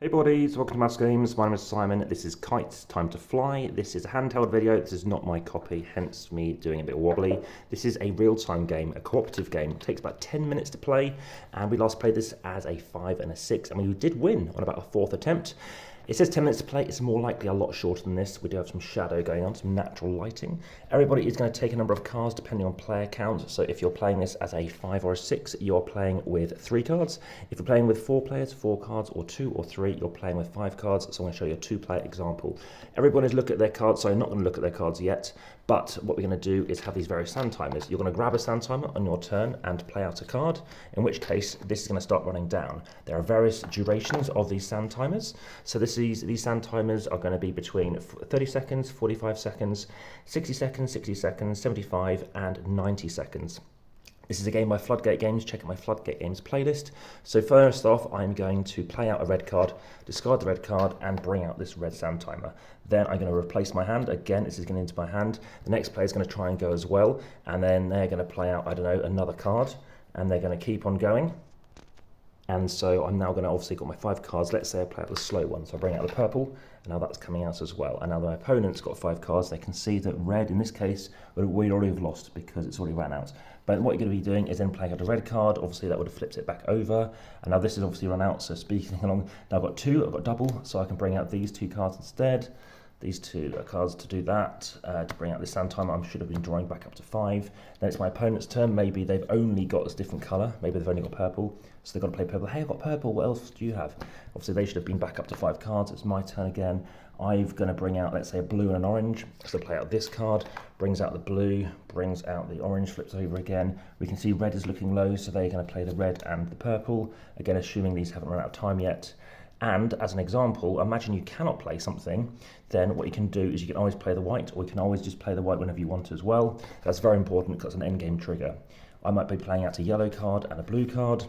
Hey buddies, welcome to AmassGames. My name is Simon. This is Kite's Time to Fly. This is a handheld video. This is not my copy, hence me doing a bit wobbly. This is a real-time game, a cooperative game. It takes about 10 minutes to play, and we last played this as a 5 and a 6, and we did win on about a 4th attempt. It says 10 minutes to play. It's more likely a lot shorter than this. We do have some shadow going on, some natural lighting. Everybody is going to take a number of cards depending on player count. So if you're playing this as a 5 or a 6, you're playing with 3 cards. If you're playing with 4 players, 4 cards, or 2 or 3, you're playing with 5 cards. So I'm going to show you a 2-player example. Everybody's look at their cards, so I'm not going to look at their cards yet. But what we're going to do is have these various sand timers. You're going to grab a sand timer on your turn and play out a card, in which case this is going to start running down. There are various durations of these sand timers. So these sand timers are going to be between 30 seconds, 45 seconds, 60 seconds, 60 seconds, 75 and 90 seconds. This is a game by Floodgate Games. Check out my Floodgate Games playlist. So first off, I'm going to play out a red card, discard the red card, and bring out this red sand timer. Then I'm going to replace my hand. Again, this is going into my hand. The next player is going to try and go as well, and then they're going to play out, I don't know, another card, and they're going to keep on going. And so I'm now going to obviously got my 5 cards. Let's say I play out the slow one. So I bring out the purple, and now that's coming out as well. And now my opponent's got 5 cards. They can see that red, in this case, we already have lost because it's already ran out. But what you're going to be doing is then playing out a red card. Obviously, that would have flipped it back over. And now this is obviously run out. So speaking along, now I've got 2. I've got double, so I can bring out these 2 cards instead. These 2 cards to do that, to bring out this sand timer. I should have been drawing back up to 5. Then it's my opponent's turn. Maybe they've only got a different colour. Maybe they've only got purple. So they've got to play purple. Hey, I've got purple. What else do you have? Obviously, they should have been back up to 5 cards. It's my turn again. I'm going to bring out, let's say, a blue and an orange. So play out this card, brings out the blue, brings out the orange, flips over again. We can see red is looking low, so they're going to play the red and the purple. Again, assuming these haven't run out of time yet. And as an example, imagine you cannot play something, then what you can do is you can always play the white, or you can always just play the white whenever you want as well. That's very important because it's an endgame trigger. I might be playing out a yellow card and a blue card,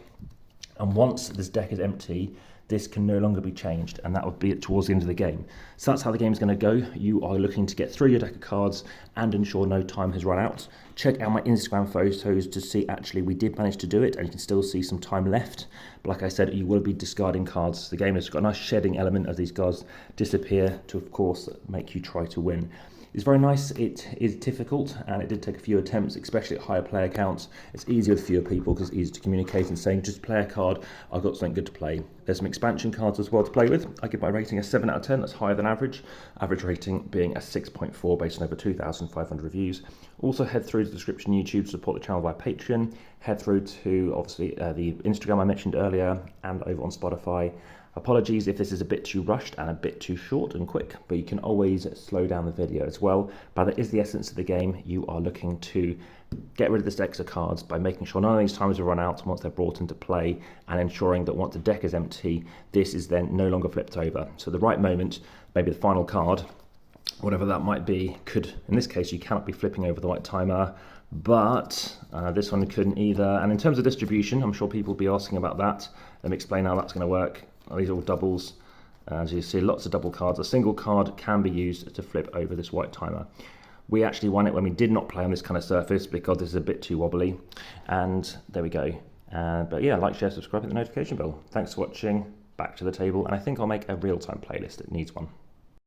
and once this deck is empty, this can no longer be changed, and that would be it towards the end of the game. So that's how the game's going to go. You are looking to get through your deck of cards and ensure no time has run out. Check out my Instagram photos to see actually we did manage to do it, and you can still see some time left. But like I said, you will be discarding cards. The game has got a nice shedding element as these cards disappear to, of course, make you try to win. It's very nice. It is difficult, and it did take a few attempts, especially at higher player counts. It's easier with fewer people because it's easier to communicate and saying, just play a card, I've got something good to play. There's some expansion cards as well to play with. I give my rating a 7 out of 10, that's higher than average. Average rating being a 6.4 based on over 2,500 reviews. Also head through to the description YouTube to support the channel via Patreon. Head through to, obviously, the Instagram I mentioned earlier, and over on Spotify. Apologies if this is a bit too rushed and a bit too short and quick, but you can always slow down the video as well. But that is the essence of the game. You are looking to get rid of this deck of cards by making sure none of these times will run out once they're brought into play, and ensuring that once the deck is empty, this is then no longer flipped over. So the right moment, maybe the final card, whatever that might be, could, in this case, you cannot be flipping over the white timer, but this one couldn't either. And in terms of distribution, I'm sure people will be asking about that. Let me explain how that's going to work. These are all doubles. As you see, lots of double cards. A single card can be used to flip over this white timer. We actually won it when we did not play on this kind of surface because this is a bit too wobbly. And there we go. But yeah, like, share, subscribe, hit the notification bell. Thanks for watching. Back to the table. And I think I'll make a real-time playlist. It needs one.